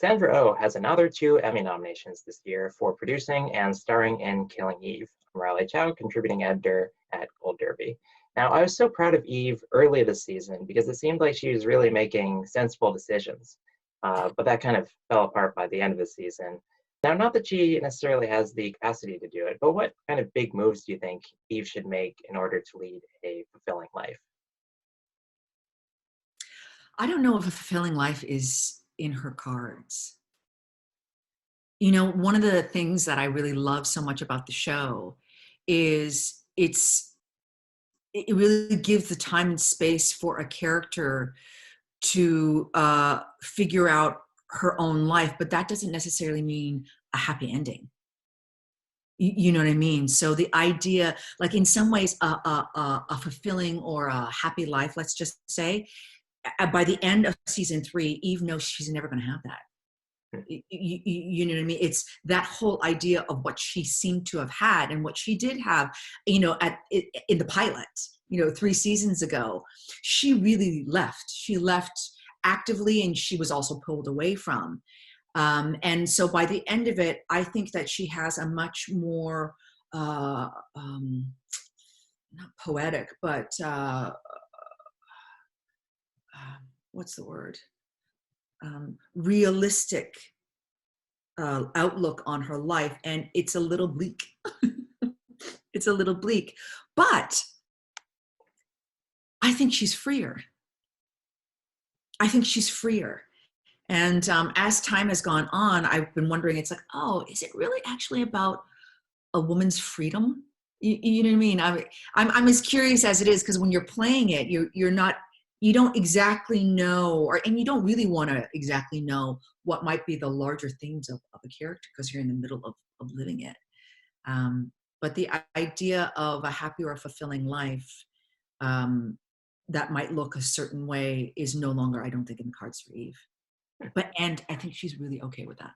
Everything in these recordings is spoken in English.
Sandra Oh has another two Emmy nominations this year for producing and starring in Killing Eve. I'm Riley Chow, contributing editor at Gold Derby. Now, I was so proud of Eve early this season because it seemed like she was really making sensible decisions. But that kind of fell apart by the end of the season. Now, not that she necessarily has the capacity to do it, but what kind of big moves do you think Eve should make in order to lead a fulfilling life? I don't know if a fulfilling life is in her cards. You know, one of the things that I really love so much about the show is it really gives the time and space for a character to figure out her own life, but that doesn't necessarily mean a happy ending. You know what I mean? So the idea, like in some ways, a fulfilling or a happy life, let's just say, by the end of season 3, Eve knows she's never going to have that. You know what I mean? It's that whole idea of what she seemed to have had and what she did have, in the pilot, 3 seasons ago. She really left. She left actively, and she was also pulled away from. And so by the end of it, I think that she has a much more, not poetic, but what's the word? Realistic outlook on her life, and it's a little bleak. It's a little bleak, but I think she's freer. I think she's freer. And as time has gone on, I've been wondering, it's like, oh, is it really actually about a woman's freedom? You know what I mean? I'm as curious as it is, because when you're playing it, you don't exactly know, and you don't really want to exactly know what might be the larger themes of a character, because you're in the middle of living it. But the idea of a happy or a fulfilling life that might look a certain way is no longer, I don't think, in the cards for Eve. And I think she's really okay with that.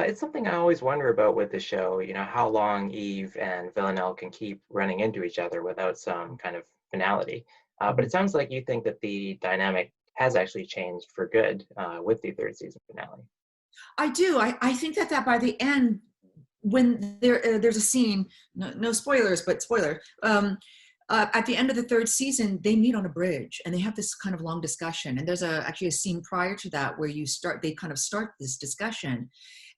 It's something I always wonder about with the show, how long Eve and Villanelle can keep running into each other without some kind of finality. But it sounds like you think that the dynamic has actually changed for good with the third season finale. I do. I think that by the end, when there's a scene, no spoilers, but spoiler. At the end of the third season, they meet on a bridge and they have this kind of long discussion. And there's actually a scene prior to that where they kind of start this discussion.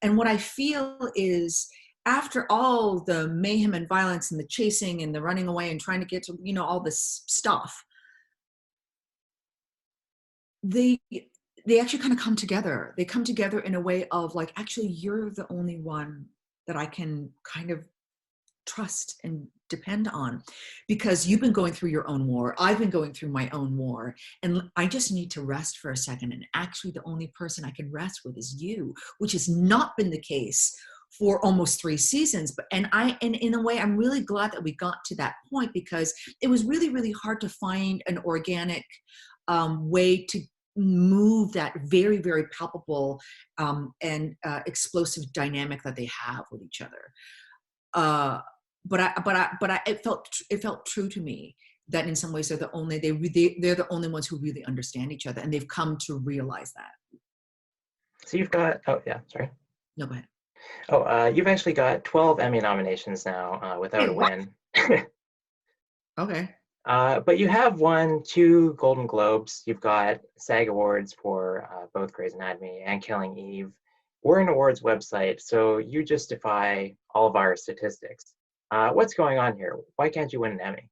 And what I feel is, after all the mayhem and violence and the chasing and the running away and trying to get to, all this stuff, they actually kind of come together. They come together in a way of like, actually, you're the only one that I can kind of trust and depend on, because you've been going through your own war. I've been going through my own war, and I just need to rest for a second. And actually, the only person I can rest with is you, which has not been the case for almost 3 seasons. And in a way, I'm really glad that we got to that point, because it was really, really hard to find an organic way to move that very, very palpable and explosive dynamic that they have with each other. It felt true to me that in some ways they're the only ones who really understand each other, and they've come to realize that. So you've got, oh yeah, sorry. No, go ahead. Oh, you've actually got 12 Emmy nominations now without a What? win. Okay. But you have won 2 Golden Globes. You've got SAG Awards for both Grey's Anatomy and Killing Eve. We're an awards website, so you just defy all of our statistics. What's going on here? Why can't you win an Emmy?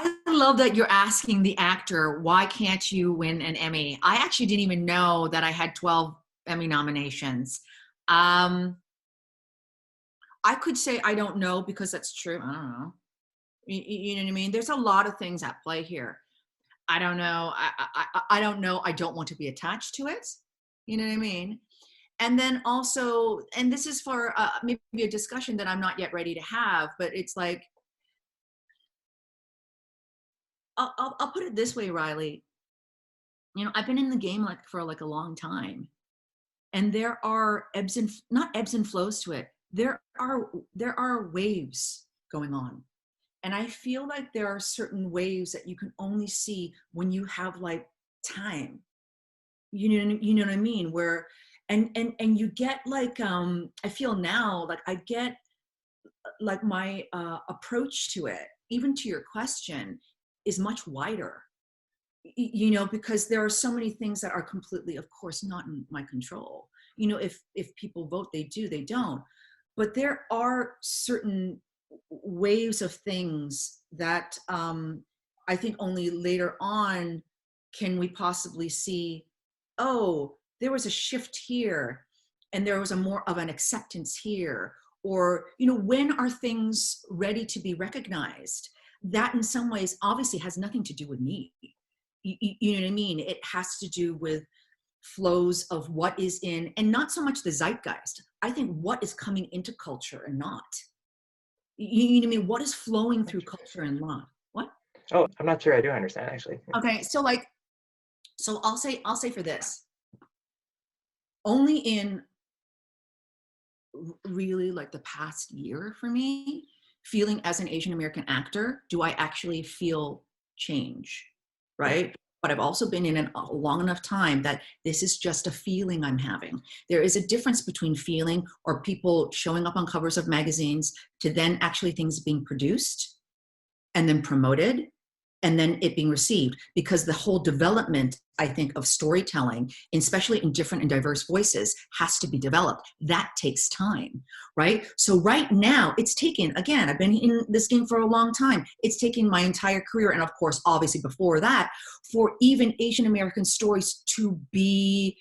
I love that you're asking the actor, why can't you win an Emmy? I actually didn't even know that I had 12 Emmy nominations. I could say I don't know, because that's true. I don't know. You know what I mean? There's a lot of things at play here. I don't know. I don't know. I don't want to be attached to it. You know what I mean? And then also, and this is for maybe a discussion that I'm not yet ready to have, but it's like, I'll put it this way, Riley. I've been in the game for a long time, and there are not ebbs and flows to it. There are waves going on. And I feel like there are certain waves that you can only see when you have like time. You know what I mean? Where and you get like I feel now like I get like my approach to it, even to your question, is much wider. You know, because there are so many things that are completely, of course, not in my control. You know, if people vote, they do, they don't. But there are certain waves of things that I think only later on can we possibly see, oh, there was a shift here and there was a more of an acceptance here. Or, you know, when are things ready to be recognized? That in some ways obviously has nothing to do with me. You know what I mean? It has to do with flows of what is in, and not so much the zeitgeist. I think what is coming into culture and not. You know what I mean? What is flowing through culture and not? What? Oh, I'm not sure I do understand actually. Okay, so like, so I'll say for this, only in really like the past year for me, feeling as an Asian American actor, do I actually feel change, right? But I've also been in it a long enough time that this is just a feeling I'm having. There is a difference between feeling or people showing up on covers of magazines to then actually things being produced and then promoted and then it being received, because the whole development, I think, of storytelling, especially in different and diverse voices, has to be developed. That takes time, right? So right now it's taken, again, I've been in this game for a long time. It's taken my entire career, and of course, obviously before that, for even Asian American stories to be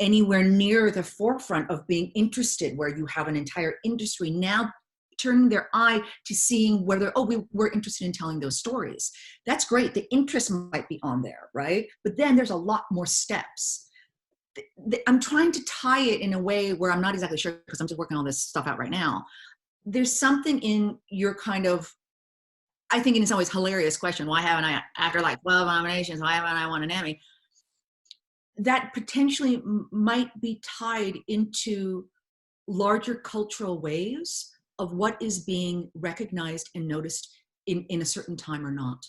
anywhere near the forefront of being interested, where you have an entire industry now turning their eye to seeing whether, oh, we're interested in telling those stories. That's great. The interest might be on there, right? But then there's a lot more steps. I'm trying to tie it in a way where I'm not exactly sure, because I'm just working all this stuff out right now. There's something in your kind of, I think in some ways, hilarious question, why haven't I, after like 12 nominations, why haven't I won an Emmy? That potentially might be tied into larger cultural waves of what is being recognized and noticed in a certain time or not,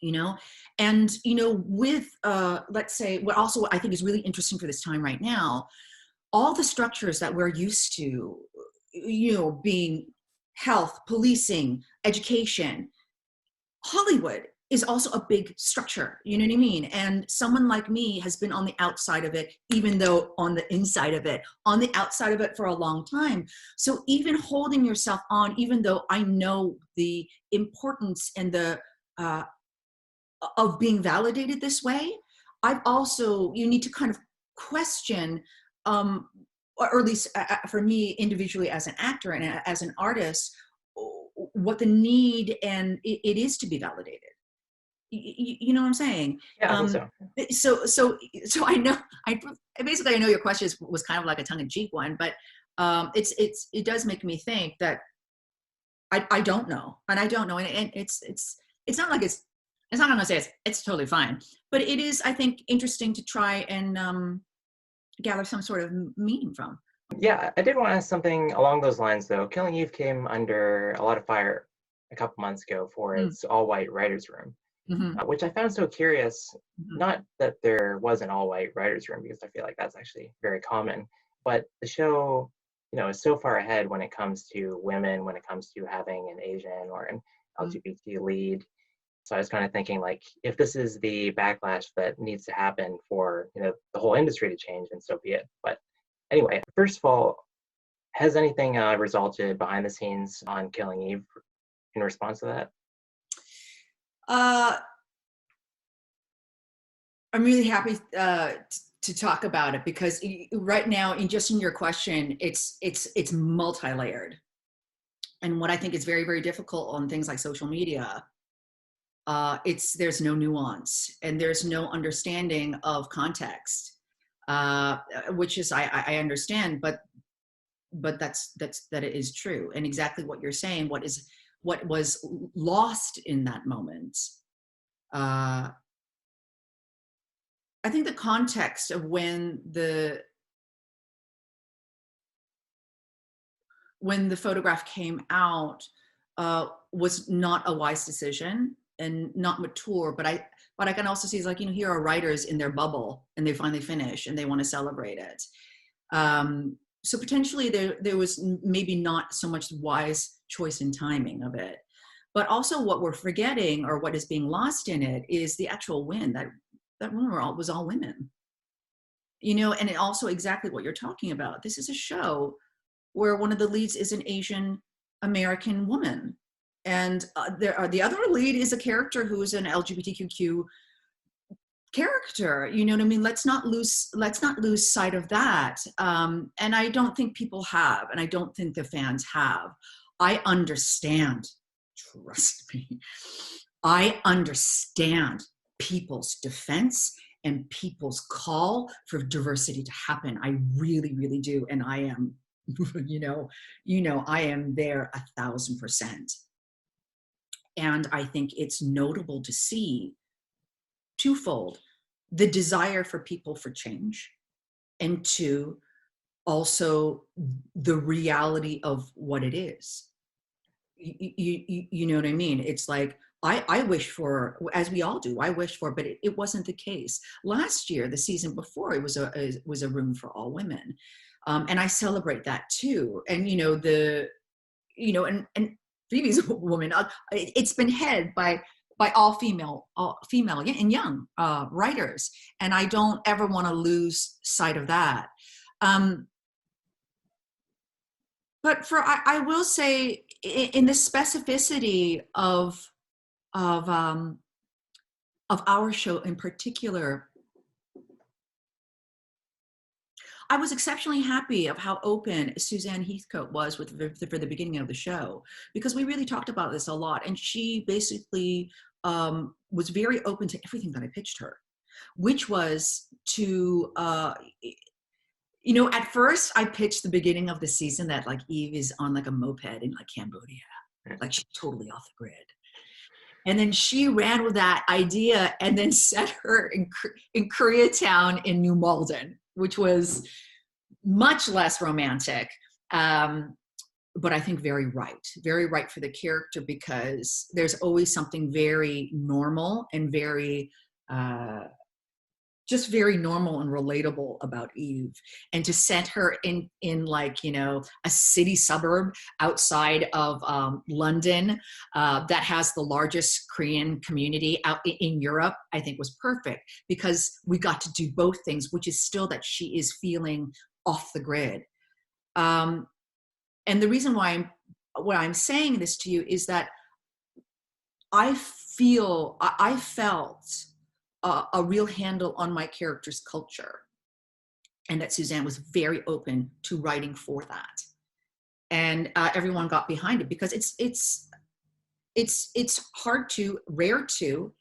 you know? And, you know, with, let's say, what also I think is really interesting for this time right now, all the structures that we're used to, you know, being health, policing, education, Hollywood is also a big structure, you know what I mean? And someone like me has been on the outside of it, even though on the inside of it, on the outside of it for a long time. So even holding yourself on, even though I know the importance and the of being validated this way, I've also, you need to kind of question, or at least for me individually as an actor and as an artist, what the need and it is to be validated. You know what I'm saying? Yeah, I think so. So I know, basically I know your question was kind of like a tongue-in-cheek one, but it does make me think that I don't know, and I don't know, and it's not like it's not gonna say it's totally fine, but it is, I think, interesting to try and gather some sort of meaning from. Yeah, I did want to ask something along those lines though. Killing Eve came under a lot of fire a couple months ago for Mm, its all-white writers' room, mhm, which I found so curious. mhm, Not that there was an all-white writers' room, because I feel like that's actually very common, but the show, is so far ahead when it comes to women, when it comes to having an Asian or an mhm. LGBT lead. So I was kind of thinking, like, if this is the backlash that needs to happen for, the whole industry to change, then so be it. But anyway, first of all, has anything resulted behind the scenes on Killing Eve in response to that? Uh, I'm really happy to talk about it, because right now, in your question, it's multi-layered, and what I think is very, very difficult on things like social media, it's there's no nuance and there's no understanding of context, which is I understand, but that it is true, and exactly what you're saying, what was lost in that moment. Uh, I think the context of when the photograph came out, was not a wise decision and not mature. But I can also see is like, here are writers in their bubble and they finally finish and they want to celebrate it. So potentially there was maybe not so much wise choice in timing of it. But also what we're forgetting, or what is being lost in it, is the actual win. That women was all women. And it also exactly what you're talking about. This is a show where one of the leads is an Asian American woman. And the other lead is a character who is an LGBTQ character. You know what I mean? Let's not lose sight of that. And I don't think people have, and I don't think the fans have. I understand. Trust me. I understand people's defense and people's call for diversity to happen. I really, really do. And I am, I am there 1,000%. And I think it's notable to see twofold: the desire for people for change, and two, also the reality of what it is. You know what I mean? It's like, I wish for, as we all do, I wish for, but it wasn't the case. Last year, the season before, it was a room for all women. And I celebrate that too. And, and Phoebe's a woman. It's been headed by all female and young writers. And I don't ever want to lose sight of that. But I will say, in the specificity of our show in particular, I was exceptionally happy of how open Suzanne Heathcote was for the beginning of the show, because we really talked about this a lot, and she basically was very open to everything that I pitched her, which was to at first I pitched the beginning of the season that like Eve is on like a moped in like Cambodia, like she's totally off the grid. And then she ran with that idea and then set her in Koreatown in New Malden, which was much less romantic. But I think very right for the character, because there's always something very normal and very, just very normal and relatable about Eve. And to set her in like, a city suburb outside of London that has the largest Korean community out in Europe, I think was perfect, because we got to do both things, which is still that she is feeling off the grid. And the reason why I'm saying this to you is that I felt a real handle on my character's culture, and that Suzanne was very open to writing for that, and everyone got behind it, because it's rare to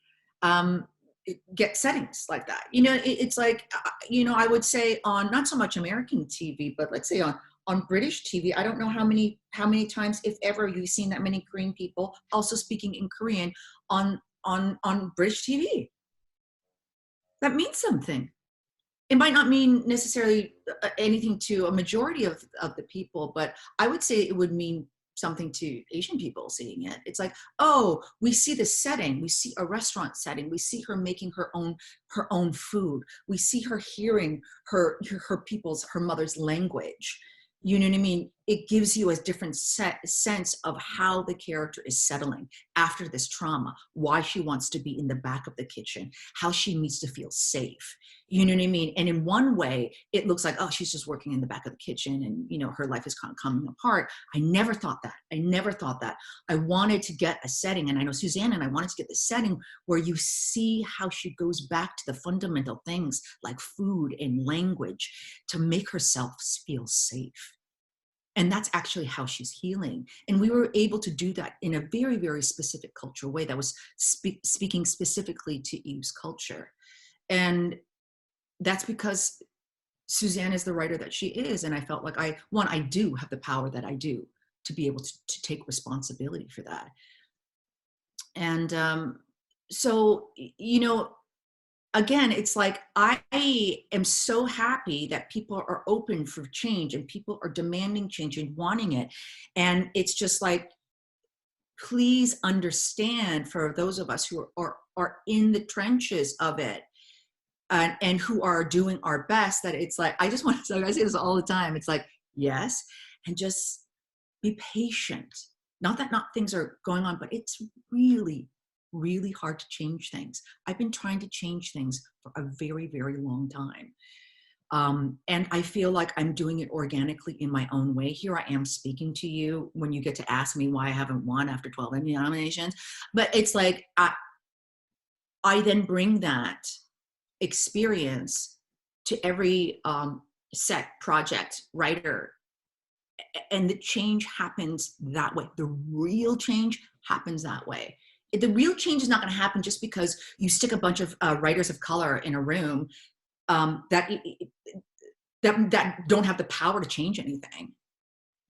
get settings like that. It's like, I would say on not so much American TV, but let's say on British TV, I don't know how many times, if ever, you've seen that many Korean people also speaking in Korean on British TV. That means something. It might not mean necessarily anything to a majority of the people, but I would say it would mean something to Asian people seeing it. It's like, oh, we see the setting, we see a restaurant setting, we see her making her own food, we see her hearing her mother's language. You know what I mean? It gives you a different sense of how the character is settling after this trauma, why she wants to be in the back of the kitchen, how she needs to feel safe. You know what I mean? And in one way, it looks like, oh, she's just working in the back of the kitchen and, her life is kind of coming apart. I never thought that. I wanted to get a setting, and I know Suzanne and I wanted to get the setting where you see how she goes back to the fundamental things like food and language to make herself feel safe. And that's actually how she's healing. And we were able to do that in a very, very specific cultural way that was speaking specifically to Eve's culture. And that's because Suzanne is the writer that she is. And I felt like I do have the power that I do to be able to take responsibility for that. And so, again, it's like, I am so happy that people are open for change and people are demanding change and wanting it. And it's just like, please understand, for those of us who are in the trenches of it, and who are doing our best, that it's like, I just want to, I say this all the time, it's like, yes, and just be patient. Not that not things are going on, but it's really, really hard to change things. I've been trying to change things for a very, very long time. And I feel like I'm doing it organically in my own way. Here I am speaking to you when you get to ask me why I haven't won after 12 Emmy nominations. But it's like, I then bring that experience to every set, project, writer, and the change happens that way. The real change happens that way. The real change is not going to happen just because you stick a bunch of writers of color in a room that don't have the power to change anything,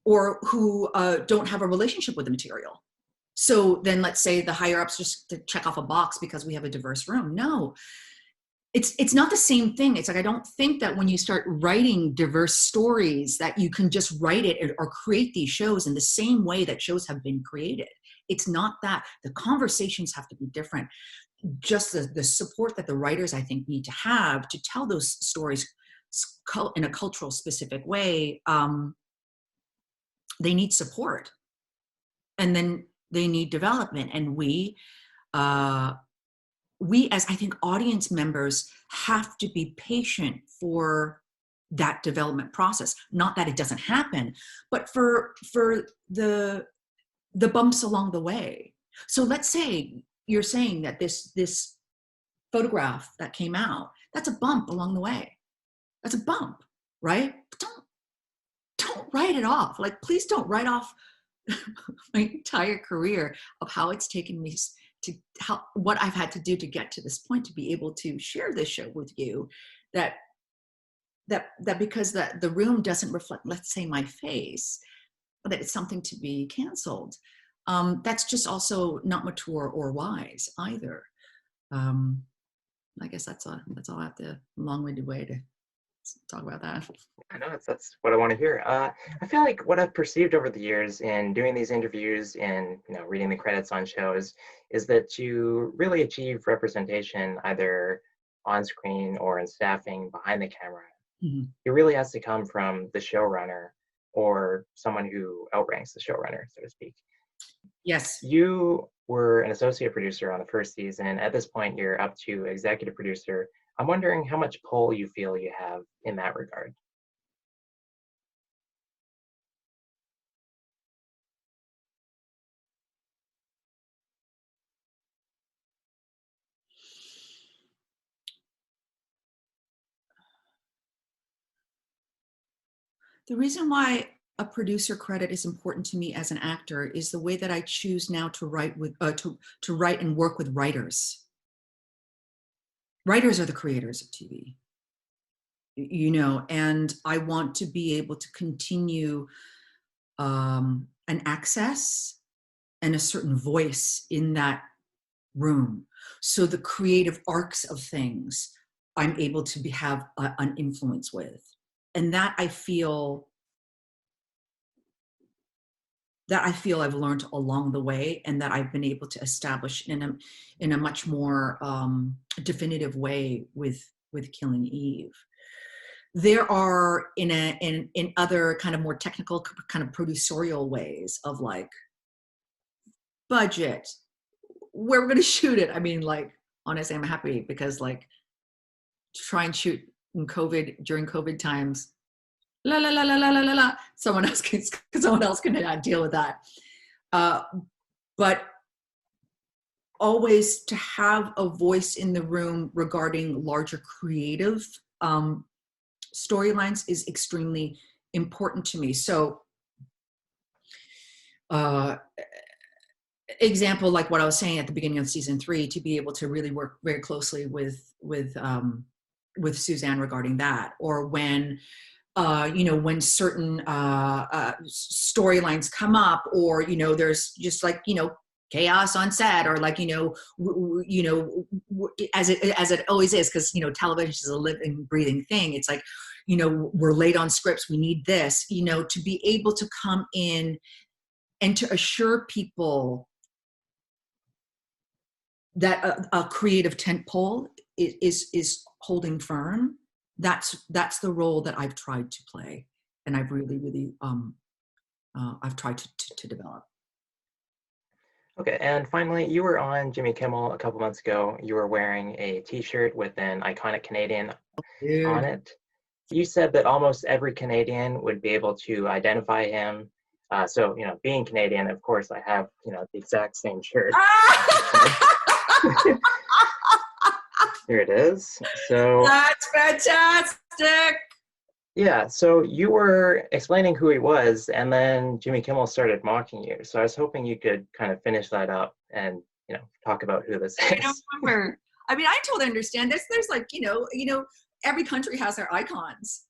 or who don't have a relationship with the material. So then let's say the higher ups just to check off a box because we have a diverse room. No, it's not the same thing. It's like, I don't think that when you start writing diverse stories that you can just write it or create these shows in the same way that shows have been created. It's not that. The conversations have to be different. Just the support that the writers, I think, need to have to tell those stories in a cultural specific way. They need support, and then they need development. And we as, I think, audience members have to be patient for that development process. Not that it doesn't happen, but for the bumps along the way. So let's say you're saying that this photograph that came out, that's a bump along the way. That's a bump, right? But don't write it off. Like, please don't write off my entire career of how it's taken me to what I've had to do to get to this point, to be able to share this show with you, that because the room doesn't reflect, let's say, my face, that it's something to be canceled. That's just also not mature or wise either. I guess that's all I have to, long-winded way to talk about that. I know that's what I want to hear. I feel like what I've perceived over the years in doing these interviews and reading the credits on shows is that to really achieve representation, either on screen or in staffing behind the camera, it really has to come from the showrunner or someone who outranks the showrunner, so to speak. Yes. You were an associate producer on the first season. At this point, you're up to executive producer. I'm wondering how much pull you feel you have in that regard. The reason why a producer credit is important to me as an actor is the way that I choose now to write with to write and work with writers. Writers are the creators of TV, and I want to be able to continue an access and a certain voice in that room. So the creative arcs of things I'm able to have an influence with. And that I feel I've learned along the way, and that I've been able to establish in a much more definitive way with Killing Eve. There are in other kind of more technical kind of producerial ways of like budget, where we're going to shoot it. I mean, like, honestly, I'm happy because like to try and shoot in during COVID times, someone else can deal with that. But always to have a voice in the room regarding larger creative storylines is extremely important to me. So example, like what I was saying at the beginning of season 3, to be able to really work very closely with Suzanne regarding that, or when when certain storylines come up, or there's just like chaos on set, or like as it always is, because television is a living, breathing thing. It's like we're late on scripts, we need this, to be able to come in and to assure people that a creative tentpole is holding firm. That's the role that I've tried to play, and I've really I've tried to develop. Okay, and finally, you were on Jimmy Kimmel a couple months ago. You were wearing a T-shirt with an iconic Canadian on Dude. it. You said that almost every Canadian would be able to identify him. So, being Canadian, of course, I have, the exact same shirt. Here it is. So That's fantastic. yeah, so you were explaining who he was, and then Jimmy Kimmel started mocking you. So I was hoping you could kind of finish that up and, talk about who this I don't is. remember. I mean, I totally understand. There's like, every country has their icons.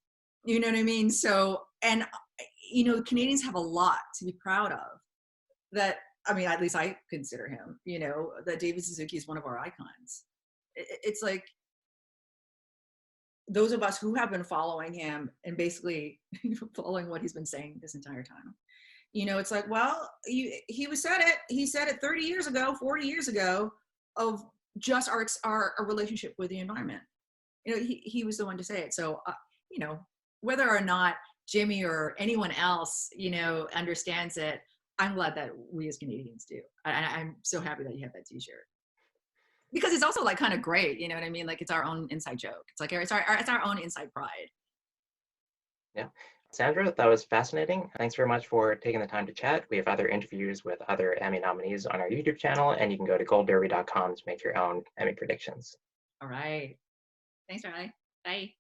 You know what I mean? So, and Canadians have a lot to be proud of. That, I mean, at least I consider him. That David Suzuki is one of our icons. It's like those of us who have been following him and basically following what he's been saying this entire time. It's like, well, he said it 30 years ago, 40 years ago, of just our relationship with the environment. He was the one to say it. So, whether or not Jimmy or anyone else, understands it, I'm glad that we as Canadians do. I'm so happy that you have that T-shirt. Because it's also like kind of great, you know what I mean? Like it's our own inside joke. It's like it's our own inside pride. Yeah. Sandra, that was fascinating. Thanks very much for taking the time to chat. We have other interviews with other Emmy nominees on our YouTube channel, and you can go to goldderby.com to make your own Emmy predictions. All right. Thanks, Riley. Bye.